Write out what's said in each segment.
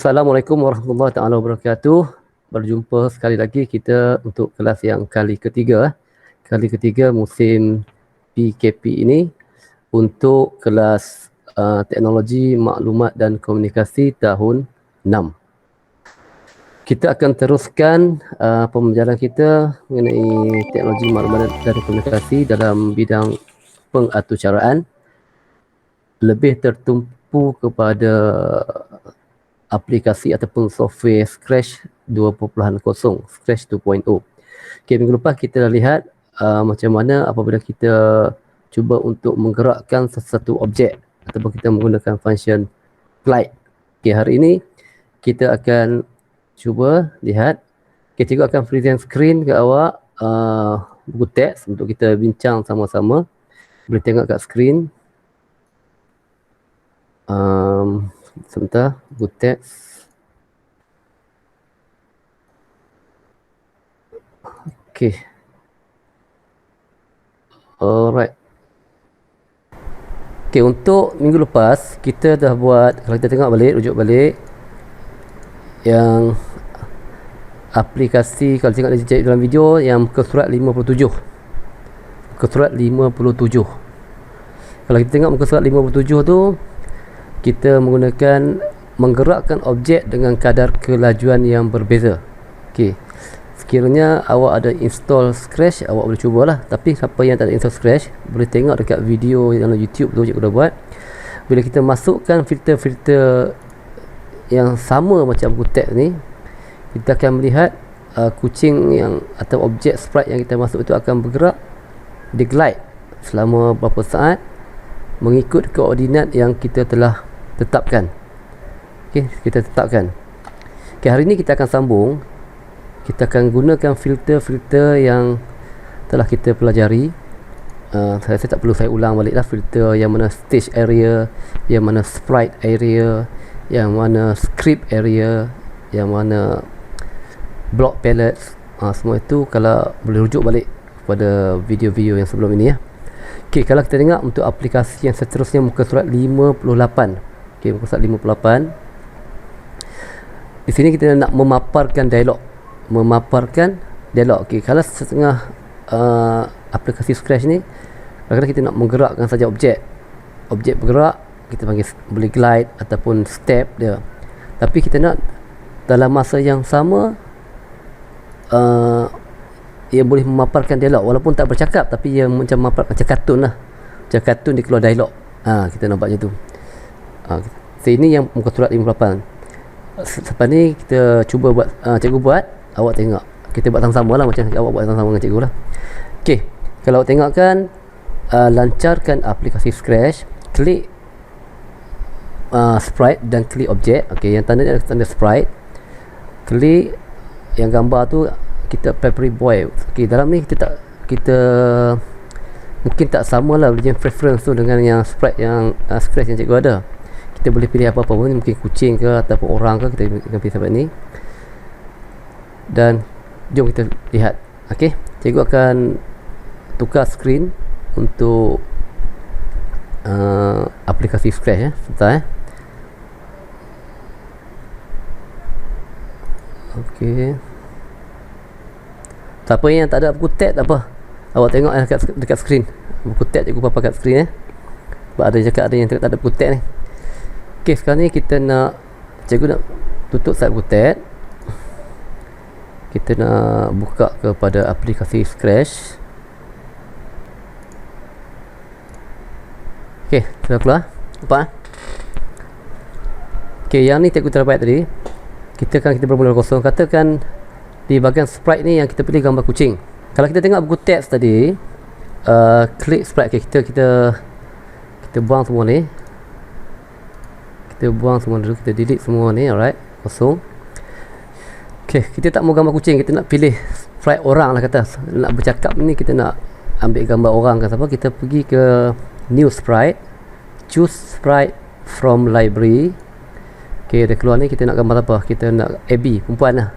Assalamualaikum warahmatullahi taala wabarakatuh. Berjumpa sekali lagi kita untuk kelas yang kali ketiga. Kali ketiga musim PKP ini untuk kelas teknologi maklumat dan komunikasi tahun 6. Kita akan teruskan pembelajaran kita mengenai teknologi maklumat dan komunikasi dalam bidang pengaturcaraan, lebih tertumpu kepada aplikasi ataupun software Scratch 2.0, Scratch 2.0. Okay, minggu lepas kita dah lihat macam mana apabila kita cuba untuk menggerakkan sesuatu objek ataupun kita menggunakan function glide. Okay, hari ini kita akan cuba lihat. Okay, cikgu akan present screen ke awak buku teks untuk kita bincang sama-sama. Boleh tengok kat screen. Sebentar, buku teks. Okay. Alright. Okay, untuk minggu lepas kita dah buat, kalau kita tengok balik, rujuk balik yang aplikasi, kalau tengok dalam video yang muka surat 57. Muka surat 57. Kalau kita tengok muka surat 57 tu, kita menggunakan menggerakkan objek dengan kadar kelajuan yang berbeza. Okey. Sekiranya awak ada install Scratch, awak boleh cubalah. Tapi siapa yang tak ada install Scratch, boleh tengok dekat video dalam YouTube tu cikgu dah buat. Bila kita masukkan filter-filter yang sama macam buku teks ni, kita akan melihat kucing yang atau objek sprite yang kita masuk itu akan bergerak, dia glide selama beberapa saat mengikut koordinat yang kita telah tetapkan. Okey, kita tetapkan. Okey, hari ini kita akan sambung. Kita akan gunakan filter-filter yang telah kita pelajari. Saya tak perlu saya ulang balik lah. Filter yang mana stage area, yang mana sprite area, yang mana script area, yang mana block palettes. Semua itu kalau boleh rujuk balik pada video-video yang sebelum ini ya. Okey, kalau kita tengok untuk aplikasi yang seterusnya muka surat 58. Okey, muka surat 58. Di sini kita nak memaparkan dialog. Okey, kalau setengah aplikasi Scratch ni, kadang-kadang kita nak menggerakkan saja objek bergerak, kita panggil boleh glide ataupun step dia. Tapi kita nak dalam masa yang sama ia boleh memaparkan dialog walaupun tak bercakap, tapi ia macam memaparkan macam kartun lah. Macam kartun dia keluar dialog. Kita nampak macam tu. So ini yang muka surat 58. Lepas ni kita cuba buat, cikgu buat, awak tengok. Kita buat sama-sama lah, macam awak buat sama-sama dengan cikgu lah. Okey, kalau awak tengok kan, lancarkan aplikasi Scratch, klik sprite dan klik objek. Okey, yang tanda ni adalah tanda sprite. Klik yang gambar tu, kita papery boy. Okey, dalam ni kita mungkin tak sama lah dengan preference tu dengan yang sprite yang Scratch yang cikgu ada. Kita boleh pilih apa-apa pun, mungkin kucing ke ataupun orang ke, kita akan pilih sampai ni. Dan jom kita lihat. Okey, cikgu akan tukar screen untuk aplikasi Scratch ya. Sebentar Okey. Siapa yang tak ada buku teks tak apa, awak tengok dekat skrin. Buku teks cikgu pakai kat skrin sebab ada cakap ada yang tak ada buku teks ni. Okey, sekarang ni kita nak, cikgu nak tutup slide buku teks. Kita nak buka kepada aplikasi Scratch. Okey, sudah keluar. Nampak? Okey, yang ni cikgu terbaik tadi. Kita bermula kosong. Katakan di bahagian sprite ni yang kita pilih gambar kucing. Kalau kita tengok buku teks tadi, klik sprite. Okay, kita buang semua ni. Kita buang semua dulu. Kita delete semua ni. Alright, kosong. Okay, kita tak mau gambar kucing. Kita nak pilih sprite orang lah kata. Nak bercakap ni, kita nak ambil gambar orang kan siapa. Kita pergi ke new sprite, choose sprite from library. Okay, dah keluar ni. Kita nak gambar apa? Kita nak Abby, perempuan lah.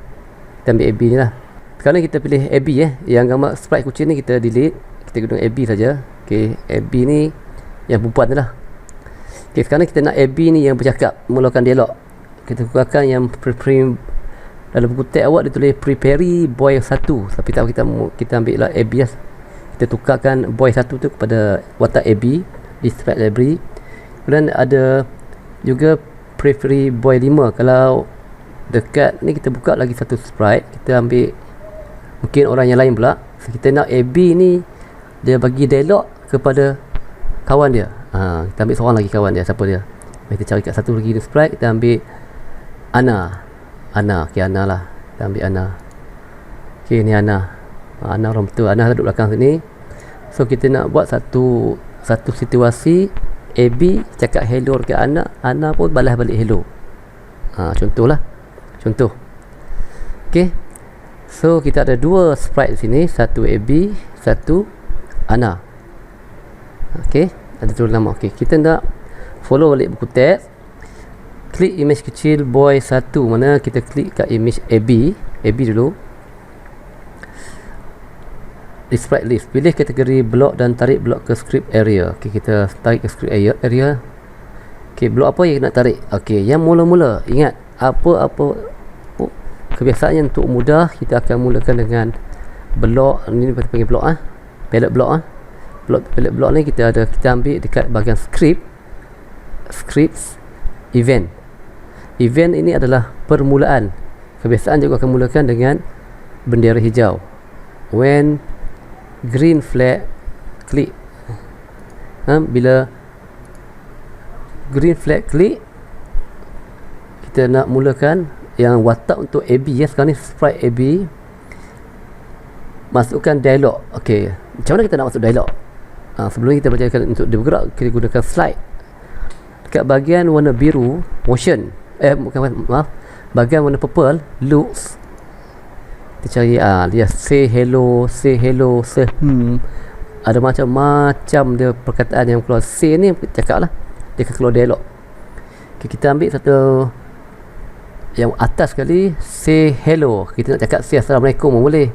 Kita ambil Abby ni lah. Sekarang kita pilih Abby yang gambar sprite kucing ni kita delete. Kita guna Abby saja. Okay, Abby ni yang perempuan tu lah. Okay, sekarang kita nak Abby ni yang bercakap, mulakan dialog. kita tukarkan yang dalam buku teks awak dia tulis prepare boy 1, tapi tak kita ambil lah AB lah. Kita tukarkan boy 1 tu kepada watak AB di sprite library. Kemudian ada juga prepare boy 5. Kalau dekat ni kita buka lagi satu sprite, kita ambil mungkin orang yang lain pula. So, kita nak AB ni dia bagi dialog kepada kawan dia. Kita ambil seorang lagi kawan dia, siapa dia? Kita cari kat satu lagi sprite, kita ambil Ana. Okay, Ana lah. Kita ambil Ana. Okay, ni Ana. Ana orang betul. Ana duduk belakang sini. So kita nak buat satu situasi, AB cakap hello dekat Ana, Ana pun balas balik hello. Contohlah. Contoh. Okay. So kita ada dua sprite di sini, satu AB, satu Ana. Okay, ada tulis nama. Okay, kita nak follow balik buku teks. Klik image kecil boy 1, mana kita klik kat image AB dulu. Di sprite list, pilih kategori blok dan tarik blok ke script area. Okay, kita tarik ke script area. Okay, blok apa yang nak tarik? Okay, yang mula-mula, ingat kebiasaannya untuk mudah, kita akan mulakan dengan blok ni, kita panggil blok palette blok palette blok ni kita ambil dekat bahagian scripts event ini adalah permulaan. Kebiasaan juga akan mulakan dengan bendera hijau. When green flag klik, bila green flag klik, kita nak mulakan yang watak untuk AB ya. Sekarang ni sprite AB, masukkan dialog. Okey, macam mana kita nak masuk dialog? Sebelum ni kita belajar untuk dia bergerak, kita gunakan slide. Dekat bahagian warna biru, motion, bahagian warna purple, looks, kita cari dia say hello, ada macam-macam dia perkataan yang keluar. Say ni cakap lah, dia akan keluar dialog. Okay, kita ambil satu yang atas sekali, say hello. Kita nak cakap say assalamualaikum pun boleh,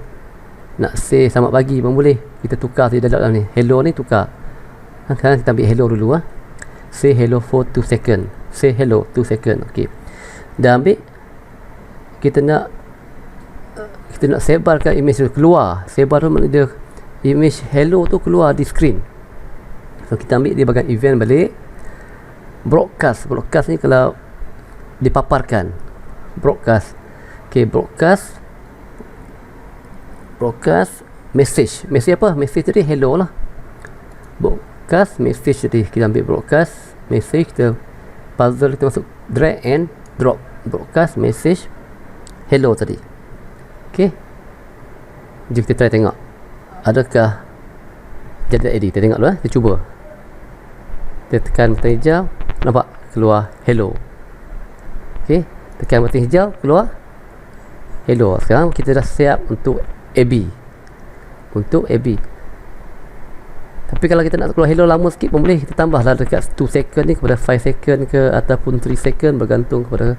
nak say selamat pagi pun boleh. Kita tukar di dalam ni, hello ni tukar. Sekarang kita ambil hello dulu say hello for 2 second, say hello 2 second. ok, dah ambil. Kita nak sebarkan image tu keluar. Sebar tu maknanya dia image hello tu keluar di screen. So kita ambil di bahagian event balik. Broadcast ni kalau dipaparkan, broadcast. ok, broadcast message apa? Message tadi hello lah. Broadcast message tadi kita ambil broadcast message, kita puzzle, kita masuk drag and drop broadcast message hello tadi. ok, jom kita try tengok adakah jadi edit. Kita tengok dulu kita cuba. Kita tekan butang hijau, nampak keluar hello. ok, tekan butang hijau, keluar hello. Sekarang kita dah siap untuk AB. Tapi kalau kita nak keluar hello lama sikit pun boleh, kita tambahlah dekat 2 second ni kepada 5 second ke, ataupun 3 second, bergantung kepada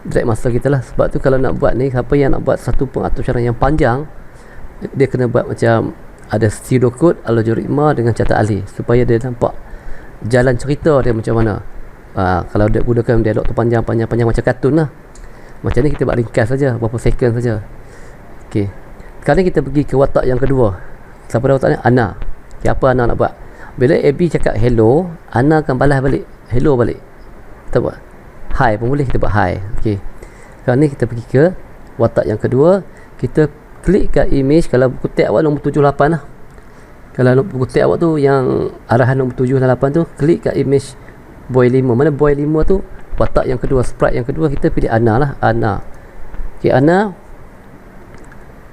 drag masa kita lah. Sebab tu kalau nak buat ni, siapa yang nak buat satu pengaturan yang panjang, dia kena buat macam ada pseudocode algoritma dengan catat alih, supaya dia nampak jalan cerita dia macam mana. Kalau dia gunakan dialog tu panjang macam kartun lah. Macam ni kita buat ringkas saja, berapa second saja. ok, sekarang kita pergi ke watak yang kedua. Siapa dah watak ni? Ana. Okay, apa Ana nak buat? Bila AB cakap hello, Ana akan balas balik hello balik. Kita buat hi pun boleh, kita buat hi. ok, sekarang ni kita pergi ke watak yang kedua. Kita klik kat image. Kalau buku teks awak nombor 78 lah. Kalau buku teks awak tu yang arahan nombor 7 dan 8 tu, klik kat image boy 5. Mana boy 5 tu watak yang kedua, sprite yang kedua. Kita pilih Ana lah, Ana. ok, Ana.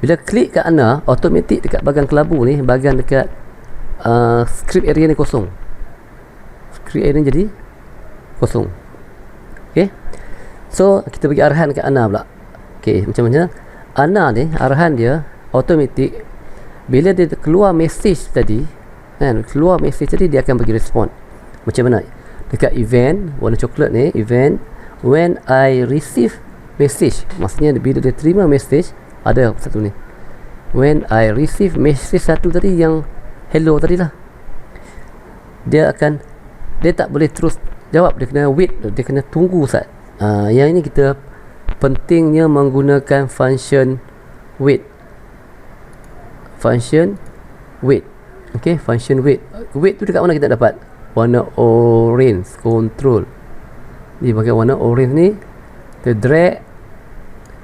Bila klik kat Ana, automatik dekat bahagian kelabu ni, bahagian dekat script area ni kosong. Script area ni jadi kosong. ok, so kita bagi arahan kat Ana pula. ok, macam mana Ana ni, arahan dia automatik bila dia keluar message tadi, keluar message tadi, dia akan bagi respon. Macam mana? Dekat event warna coklat ni, event when I receive message, maksudnya bila dia terima message, ada satu ni, when I receive message satu tadi yang hello tadi lah, dia tak boleh terus jawab, dia kena wait, dia kena tunggu saat Yang ini kita pentingnya menggunakan function wait. Function wait. Okey, function wait. Wait tu dekat mana kita dapat? Warna orange, control. Ni pakai warna orange ni. Kita drag.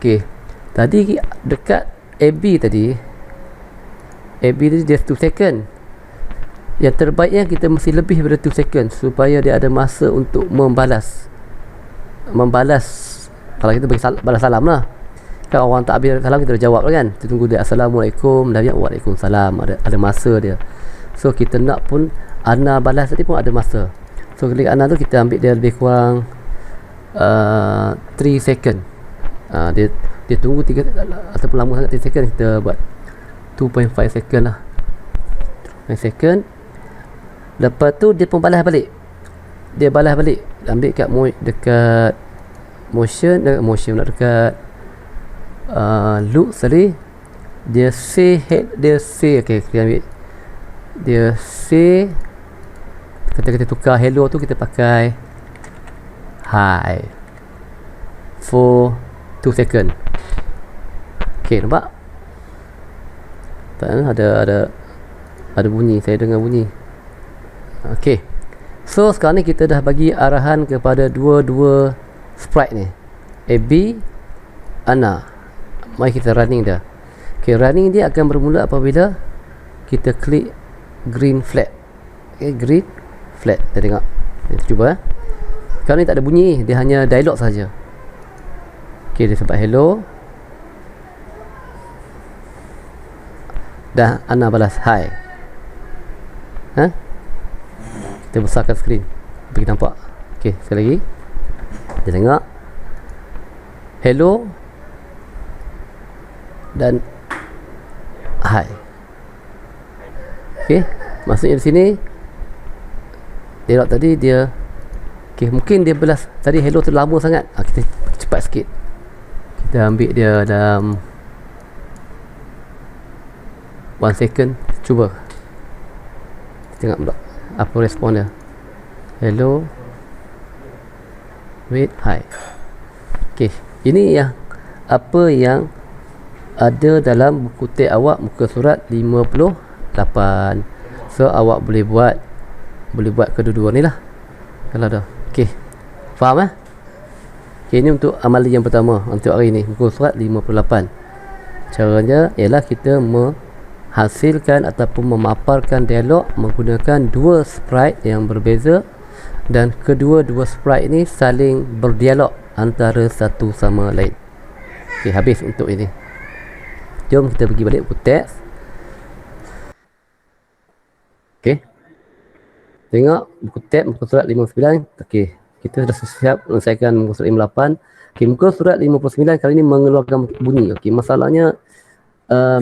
Okey. Tadi dekat AB tadi dia 2 second. Yang terbaiknya kita mesti lebih daripada 2 second supaya dia ada masa untuk membalas. Kalau kita bagi balas salam lah. Kan orang tak habis salam kita dah jawab kan. Kita tunggu dia Assalamualaikum, dah Waalaikumsalam, ada masa dia. So kita nak pun Ana balas tadi pun ada masa. So klik Ana tu kita ambil dia lebih kurang 3 second. Dia tunggu 3 ataupun lama sangat 3 second, kita buat 2.5 second lah. 2.5 second. Lepas tu dia pun balas balik. Dia balas balik. Ambil kat dekat motion nak dekat loop tadi. Dia say okey, kita ambil. Dia say, kita tukar hello tu kita pakai hi for 2 second. Okey, nampak? Tak ada bunyi, saya dengar bunyi. Okey. So sekarang ni kita dah bagi arahan kepada dua sprite ni. AB, Ana. Mari kita running dah. Okey, running dia akan bermula apabila kita klik green flag. Okey, green flag. Kita tengok. Kita cuba. Sekarang ni tak ada bunyi, dia hanya dialog saja. Okey, dia sebut hello. Dah Ana balas hi. Kita besarkan skrin bagi nampak. Okey, sekali lagi. Kita tengok hello dan hi. Okey, maksudnya di sini dialog tadi dia okey, mungkin dia balas tadi hello tu lama sangat. Kita cepat sikit. Kita ambil dia dalam 1 second. Cuba tengok pula apa respon dia. Hello, wait, hi. Okey, ini apa yang ada dalam buku teks awak, muka surat 58. So awak boleh buat kedua-dua ni lah kalau dah. Okey, faham Okey, ini untuk amalan yang pertama untuk hari ni, muka surat 58. Caranya ialah kita hasilkan ataupun memaparkan dialog menggunakan dua sprite yang berbeza, dan kedua-dua sprite ini saling berdialog antara satu sama lain. Okey, habis untuk ini. Jom kita pergi balik buku teks. Okey, tengok buku teks muka surat 59. Okey, kita dah siap menyelesaikan muka surat 58. Okey, muka surat 59 kali ini mengeluarkan bunyi. Okey, masalahnya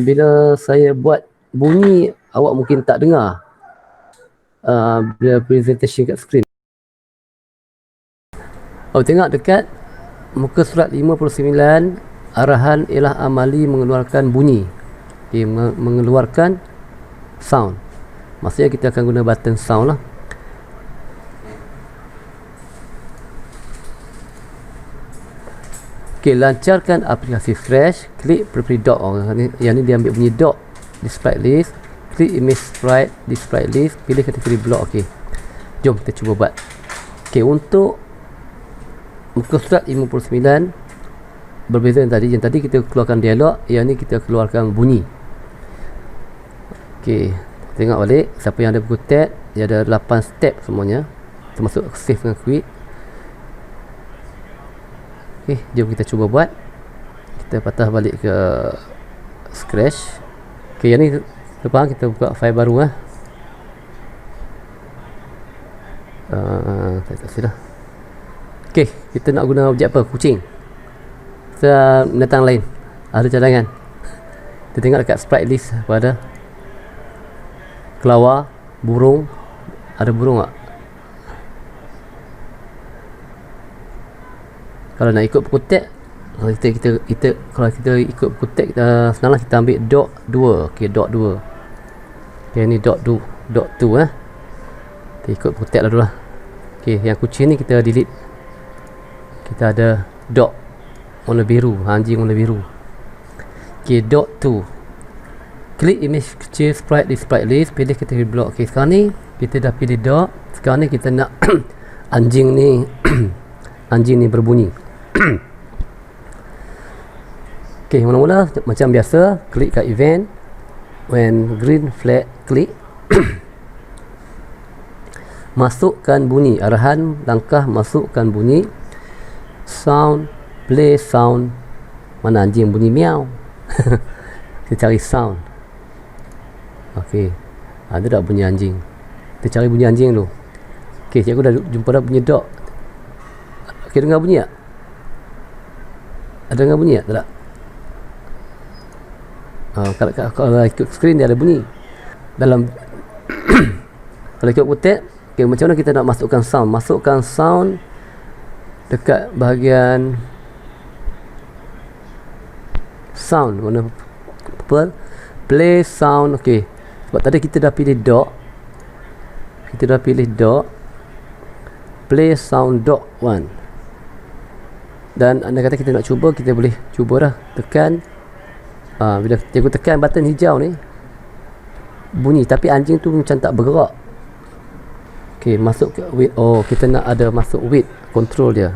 bila saya buat bunyi, awak mungkin tak dengar bila presentation kat skrin. Tengok dekat muka surat 59, arahan ialah amali mengeluarkan bunyi. Okay, mengeluarkan sound. Maksudnya kita akan guna button sound lah. Okey, lancarkan aplikasi Scratch, klik periphery dot. Yang ni dia ambil bunyi dot di sprite list, klik image sprite di sprite list, pilih kategori block. Okey, jom kita cuba buat. Okey, untuk muka surat 59 berbeza dengan tadi. Yang tadi kita keluarkan dialog, yang ni kita keluarkan bunyi. Okey, tengok balik. Siapa yang ada buku teks, dia ada 8 step semuanya, termasuk save dengan quit. Okey, jom kita cuba buat. Kita patah balik ke Scratch. Okey, yang ni lepas kita buka file baru saya tak silap. Okey, kita nak guna objek apa? Kucing. Kita binatang lain. Ada cadangan. Kita tengok dekat sprite list pada kelawar, burung. Ada burung tak? Kalau nak ikut buku teks, kalau kita ikut buku teks, senanglah kita ambil dot 2. Okey, dot 2. Okey, ni dot 2 Kita ikut buku teks dulu lah. Okey, yang kucing ni kita delete. kita ada dog warna biru, anjing warna biru. Okay, dot 2. Klik image kecil sprite di sprite list, pilih kategori block. Okay, sekarang ni kita dah pilih dot. Sekarang ni kita nak anjing ni anjing ni berbunyi. Okay, mula-mula macam biasa, klik kat event. When green flag, klik. Masukkan bunyi, arahan langkah masukkan bunyi. Sound, play sound. Mana anjing bunyi miau? Kita cari sound. Okey, ada tak bunyi anjing? Kita cari bunyi anjing dulu. Okey, cikgu dah jumpa dah bunyi dog. Okey, dengar bunyi tak? Ada dengar bunyi tak? Tak. Kalau ikut skrin dia ada bunyi dalam. Kalau ikut kutek, okay, macam mana kita nak masukkan sound? Masukkan sound dekat bahagian sound, warna purple. Play sound. Ok, sebab tadi kita dah pilih dot, play sound dot 1. Dan anda kata kita nak cuba, kita boleh cuba dah. Tekan, bila cikgu tekan button hijau ni, bunyi, tapi anjing tu macam tak bergerak. Ok, masuk ke wait. Oh, kita nak ada masuk wait control dia.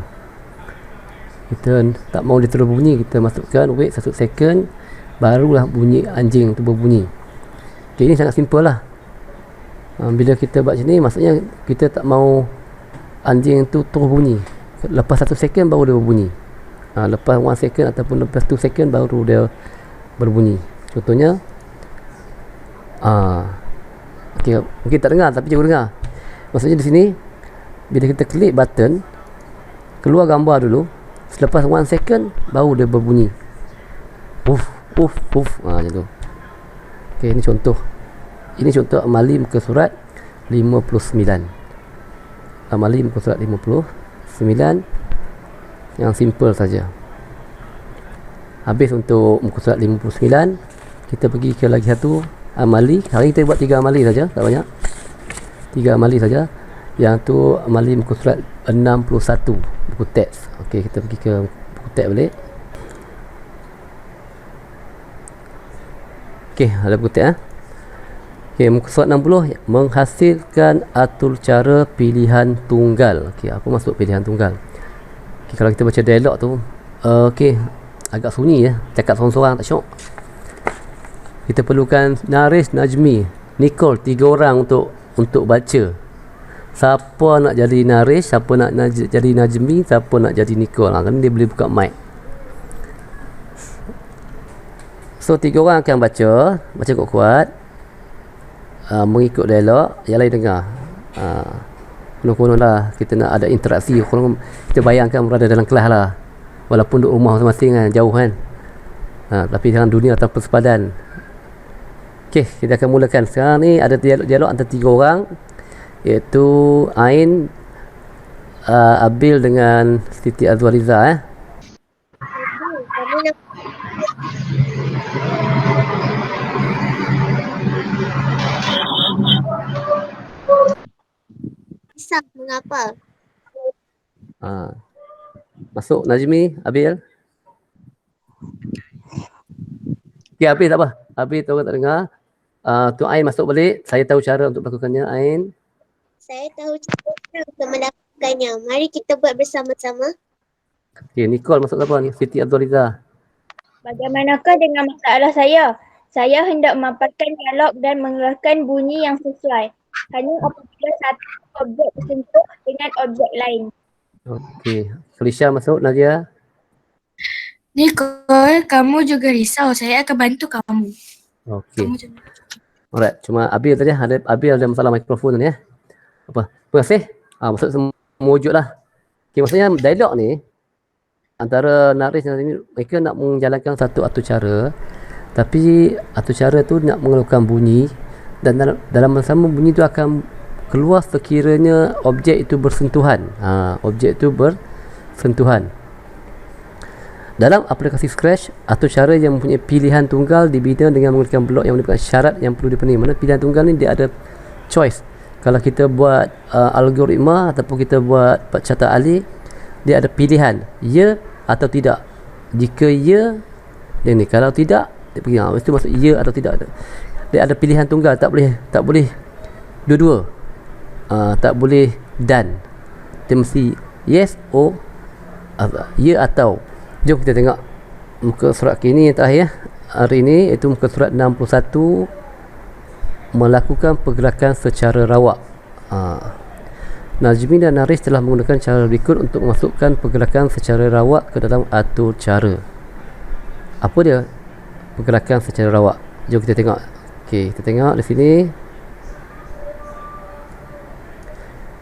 Kita tak mau dia terus bunyi, kita masukkan wait 1 second, barulah bunyi anjing tu berbunyi. Ok, ini sangat simple lah. Bila kita buat macam ni, maksudnya kita tak mau anjing tu terus bunyi. Lepas 1 second baru dia berbunyi. Lepas 1 second ataupun lepas 2 second baru dia berbunyi. Contohnya, ok, mungkin tak dengar tapi cikgu dengar. Maksudnya di sini, bila kita klik button, keluar gambar dulu. Selepas 1 second baru dia berbunyi. Macam tu. Ok, ini contoh. Ini contoh amali muka surat 59. Amali muka surat 59 yang simple saja. Habis untuk muka surat 59. Kita pergi ke lagi satu amali. Hari ini kita buat 3 amali saja, tak banyak. 3 amali saja. Yang tu amali muka surat 61, buku teks. Ok, kita pergi ke buku teks balik. Ok, ada buku teks. Ok, muka surat 60, menghasilkan atur cara pilihan tunggal. Ok, apa maksud pilihan tunggal? Ok, kalau kita baca dialog tu, ok, agak sunyi ya, cakap seorang-seorang tak syok. Kita perlukan Naris, Najmi, Nicole, 3 orang untuk baca. Siapa nak jadi Naris, siapa nak jadi Najmi, siapa nak jadi Nicole. Kan dia boleh buka mic. So 3 orang akan baca kuat-kuat, mengikut dialog, yang lain dengar. Konon-konon lah kita nak ada interaksi. Konon kita bayangkan berada dalam kelas lah, walaupun duduk rumah masing-masing kan, jauh kan. Tapi dalam dunia tanpa sepadan. Ok, kita akan mulakan. Sekarang ni ada dialog antara 3 orang, iaitu Ain, Abil dengan Siti Azwariza. Mengapa? Masuk Najmi, Abil. Ok, Abil tak apa. Abil tu orang tak dengar. Tu Ain masuk balik. Saya tahu cara untuk melakukannya, Ain. Saya tahu cara untuk melakukannya. Mari kita buat bersama-sama. Ok, Nicole masuk apa ni? Siti Azwariza. Bagaimanakah dengan masalah saya? Saya hendak memaparkan dialog dan mengeluarkan bunyi yang sesuai. Hanya apabila satu objek bersentuh dengan objek lain. Okey. Felicia masuk, Nadia. Nicole, kamu juga risau. Saya akan bantu kamu. Okey. Alright, cuma Abil tadi Abil ada masalah mikrofon tadi ya. Apa? Terima kasih. Maksud semua wujud lah. Okey, maksudnya dialog ni antara Naris dan ini, mereka nak menjalankan satu atur cara, tapi atur cara tu nak mengeluarkan bunyi, dan dalam masa sama bunyi tu akan keluar sekiranya objek itu bersentuhan. Objek itu bersentuhan. Dalam aplikasi Scratch, atur cara yang mempunyai pilihan tunggal dibina dengan menggunakan blok yang merupakan syarat yang perlu dipenuhi. Mana pilihan tunggal ni dia ada choice. Kalau kita buat algoritma ataupun kita buat carta alih, dia ada pilihan ya atau tidak. Jika ya, dia ni, kalau tidak dia pergi, itu maksud ya atau tidak. Dia ada pilihan tunggal, tak boleh dua-dua. Tak boleh dan. Dia mesti yes or ya atau. Jom kita tengok muka surat kini yang terakhir hari ini, iaitu muka surat 61, melakukan pergerakan secara rawak. Najmi dan Naris telah menggunakan cara berikut untuk memasukkan pergerakan secara rawak ke dalam atur cara. Apa dia pergerakan secara rawak? Jom kita tengok. Okey, kita tengok di sini.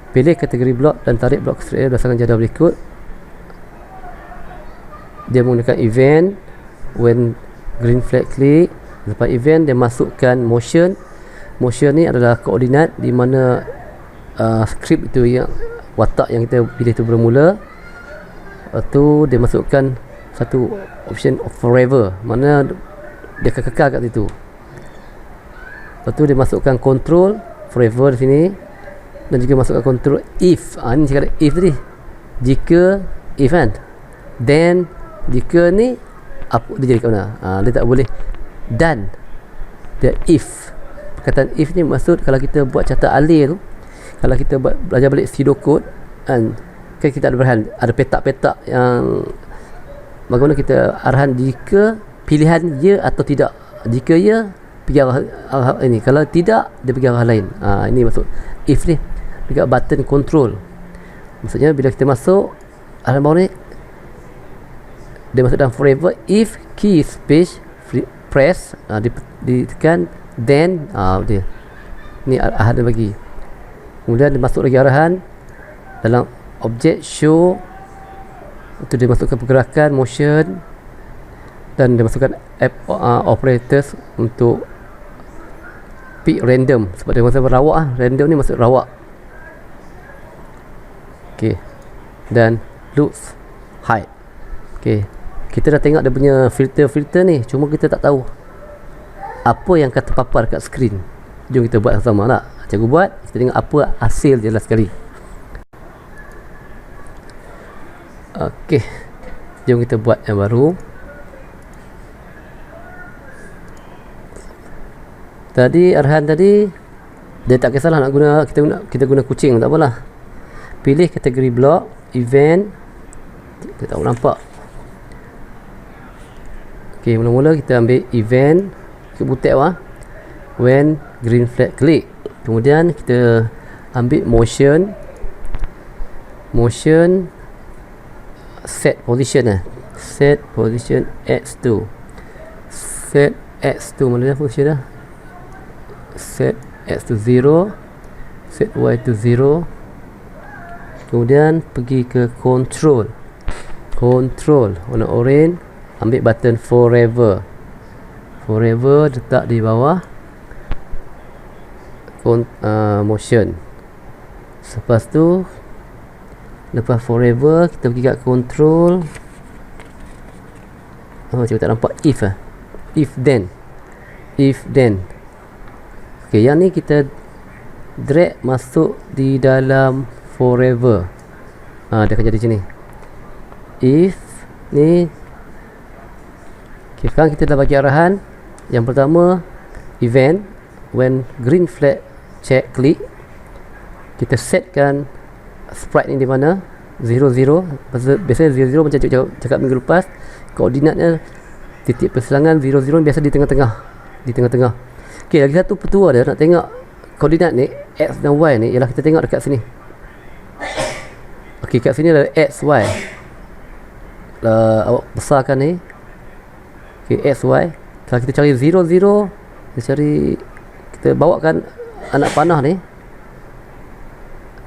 Pilih kategori blok dan tarik blok keseluruhan berdasarkan jadual berikut. Dia menggunakan event. When green flag click, lepas event dia masukkan motion. Motion ni adalah koordinat di mana skrip itu, yang watak yang kita pilih itu bermula. Lepas tu dia masukkan satu option of forever, mana dia kekal kat situ. Lepas tu dia masukkan control forever di sini, dan juga masukkan control if. Ni cakap if tadi, jika if kan, then jika ni apa dia jadi kat mana. Dia tak boleh dan, dia if. Perkataan if ni maksud kalau kita buat catat alih tu, kalau kita belajar balik pseudocode kan kita ada arahan, ada petak-petak yang bagaimana kita arahan jika pilihan ya atau tidak. Jika ya, pergi arah ini, kalau tidak dia pergi arah lain. Ini maksud if ni. Dekat button control, maksudnya bila kita masuk arahan bawah ni, dia masuk dalam forever. If key space press, ditekan, then dia ni arahan dia bagi. Kemudian dia masuk lagi arahan dalam objek show, itu dia masukkan pergerakan motion, dan dia masukkan operators untuk pick random, sebab dia masuk rawak random ni masuk rawak. Okey, dan loops height. Okey, kita dah tengok dia punya filter ni, cuma kita tak tahu apa yang akan terpapar kat skrin. Jom kita buat sama-sama lah. Cikgu buat, kita tengok apa hasil jelas sekali. Okey, jom kita buat yang baru. Tadi arahan tadi dia tak kisahlah nak guna, kita guna kucing, tak apalah. Pilih kategori blok, event. Kita tak nampak. Okey, mula-mula kita ambil event, kita butek when green flag click. Kemudian kita ambil motion set position set position x2, set x2 mana dah function dah, set x to 0, set y to 0. Kemudian pergi ke control warna orange, ambil button forever letak di bawah motion. Lepas tu, lepas forever kita pergi kat control. Cikgu tak nampak if then. Okey, yang ni kita drag masuk di dalam forever. Dia akan jadi macam ni. If ni. Okey, sekarang kita dah bagi arahan. Yang pertama, event when green flag check click, kita setkan sprite ni di mana 00. Biasanya 00 macam cakap minggu lepas, koordinatnya titik persilangan 00 biasa di tengah-tengah. Okey, lagi satu petua dia nak tengok koordinat ni x dan y ni, ialah kita tengok dekat sini. Okey, kat sini ada x, y. Awak besarkan ni. Okey, x, y. Kalau kita cari 00, kita bawakan anak panah ni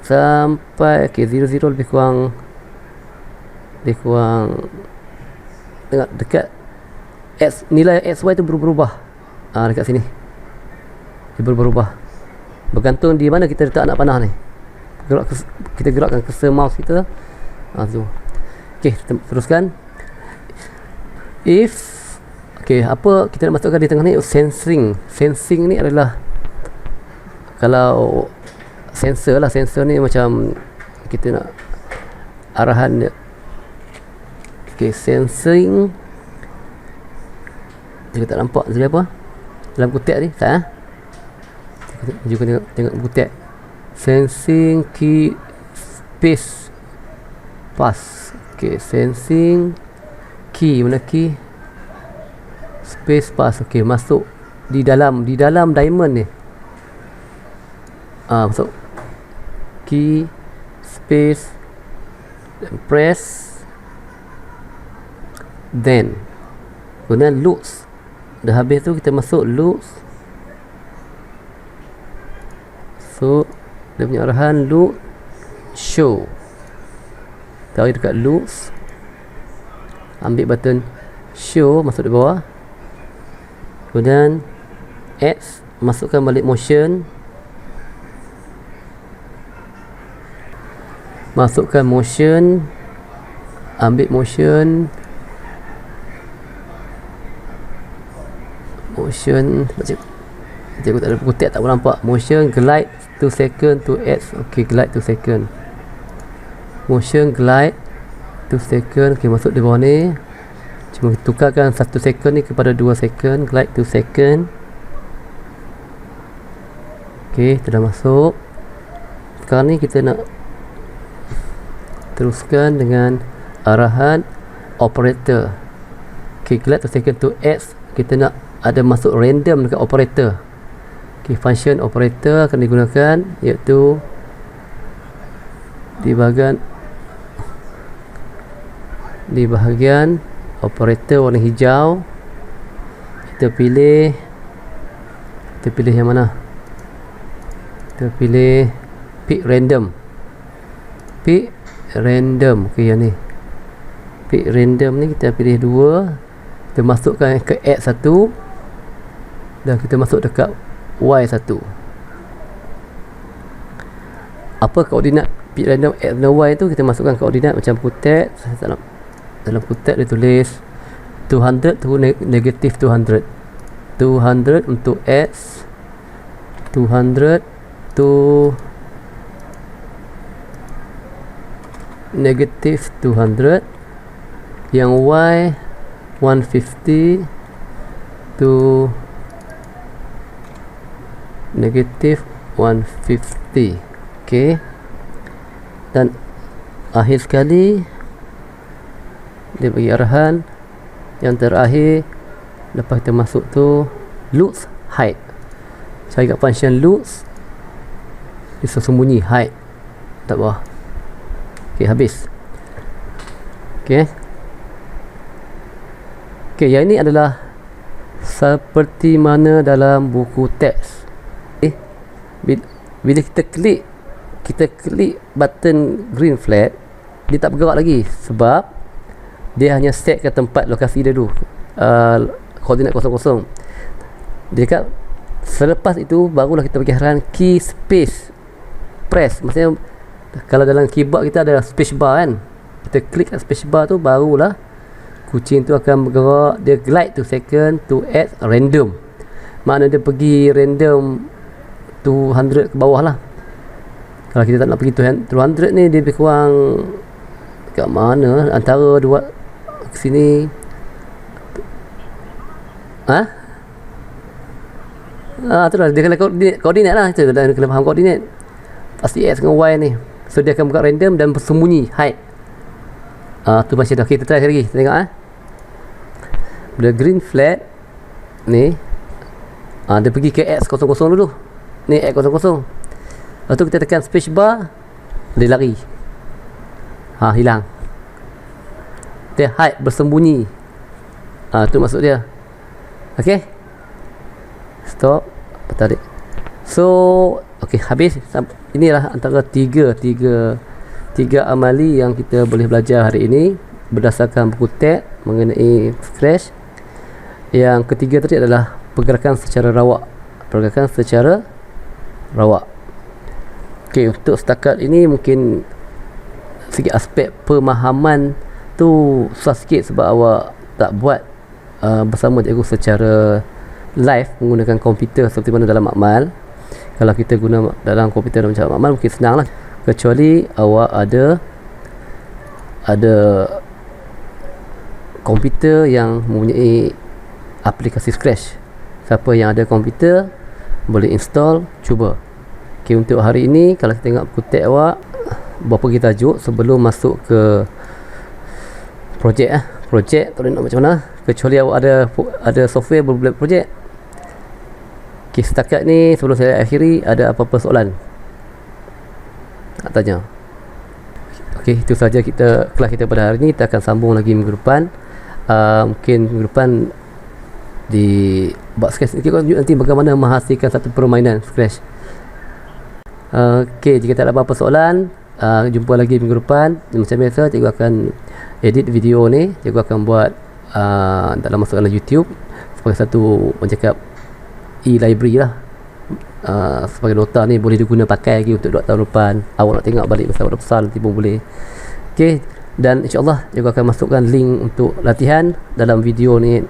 sampai 00 lebih kurang tengok dekat x, nilai x, y tu berubah. Dekat sini dia berubah bergantung di mana kita letak anak panah ni. Kita gerakkan cursor mouse kita. Tu. Okey, kita teruskan. If apa kita nak masukkan di tengah ni? Sensing ni adalah, kalau sensor ni macam kita nak arahan Okey, sensing. Kita tak nampak tadi apa? Dalam kutek ni, tak Juga tengok kutek. Sensing key space pass. Okey, sensing key, mana key? Space pass. Okey, masuk di dalam diamond ni. Masuk key space dan press, then kemudian loops. Dah habis tu kita masuk loops. So dia punya arahan loop show. Tarik dekat loops, ambil button show, masuk di bawah, kemudian add, masukkan balik motion, masukkan motion, ambil motion, aku tak ada kutek, tak boleh nampak. Motion glide 2 second to add. Ok, glide 2 second, motion glide 2 second. Ok, masuk di bawah ni, cuma tukarkan 1 second ni kepada 2 second, glide 2 second. Ok, kita dah masuk. Sekarang ni kita nak teruskan dengan arahan operator. Ok, glide 2 second to add, kita nak ada masuk random dekat operator. Ok, function operator akan digunakan, iaitu di bahagian operator warna hijau. Kita pilih yang mana? Kita pilih pick random. Ok, yang ni pick random ni kita pilih 2. Kita masukkan ke add 1 dan kita masuk dekat Y1. Apa koordinat pick random add dan Y tu? Kita masukkan koordinat macam kutek. Dalam kutek dia tulis 200 to negative 200. 200 untuk X, 200 to negative 200. Yang Y 150 to negative 150. ok, dan akhir sekali dia bagi arahan yang terakhir. Lepas kita masuk tu loops height, cari kat function loops, dia sembunyi height tak bawah. ok, habis. ok, yang ini adalah seperti mana dalam buku teks. Bila kita klik button green flag, dia tak bergerak lagi sebab dia hanya set ke tempat lokasi dia dulu, koordinat 00. Dia kat selepas itu barulah kita bagi arahan key space press. Maksudnya kalau dalam keyboard kita ada space bar kan, kita klik kat space bar tu barulah kucing tu akan bergerak. Dia glide 2 second to add random, makna dia pergi random 200 ke bawah lah. Kalau kita tak nak pergi 200 ni, dia lebih kurang kat mana antara dua ke sini. Itulah dia kena koordinat lah. Itu kena faham koordinat. Pasti X dengan Y ni. So dia akan buka random dan bersembunyi height. Tu macam dah. Okay, kita try lagi. Kita tengok bila green flag ni, dia pergi ke X00 dulu. Ni X00. Lepas tu kita tekan space bar, dia lari. Hilang. Dia hide, bersembunyi. Tu maksud dia. Okay, stop, tarik. So okay, habis. Inilah antara tiga amali yang kita boleh belajar hari ini berdasarkan buku teks mengenai Scratch. Yang ketiga tadi adalah pergerakan secara rawak. Ok, untuk setakat ini mungkin segi aspek pemahaman tu susah sikit sebab awak tak buat bersama cikgu secara live menggunakan komputer seperti mana dalam makmal. Kalau kita guna dalam komputer dalam cara makmal mungkin senang lah, kecuali awak ada komputer yang mempunyai aplikasi Scratch. Siapa yang ada komputer boleh install, cuba. Okay, untuk hari ini kalau kita tengok buku teks awak, berapa kita tajuk sebelum masuk ke projek projek tak boleh nak macam mana, kecuali awak ada software boleh buat projek. Okay, setakat ni sebelum saya akhiri, ada apa-apa soalan nak tanya? Okay, itu saja kelas kita pada hari ini. Kita akan sambung lagi minggu depan. Mungkin minggu depan di buat Scratch kita tunjuk nanti bagaimana menghasilkan satu permainan Scratch. Okay, jika tak ada apa-apa soalan, jumpa lagi minggu depan. Macam biasa, cikgu akan edit video ni, cikgu akan buat dalam masukkan dalam YouTube sebagai satu mencakap e-library lah. Sebagai nota ni boleh diguna pakai lagi untuk 2 tahun depan. Awak nak tengok balik masa awak dah besar nanti pun boleh. Okay, dan insyaAllah cikgu akan masukkan link untuk latihan dalam video ni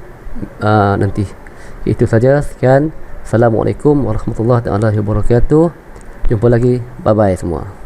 nanti. Okay, itu saja, sekian. Assalamualaikum warahmatullahi wabarakatuh. Jumpa lagi, bye bye semua.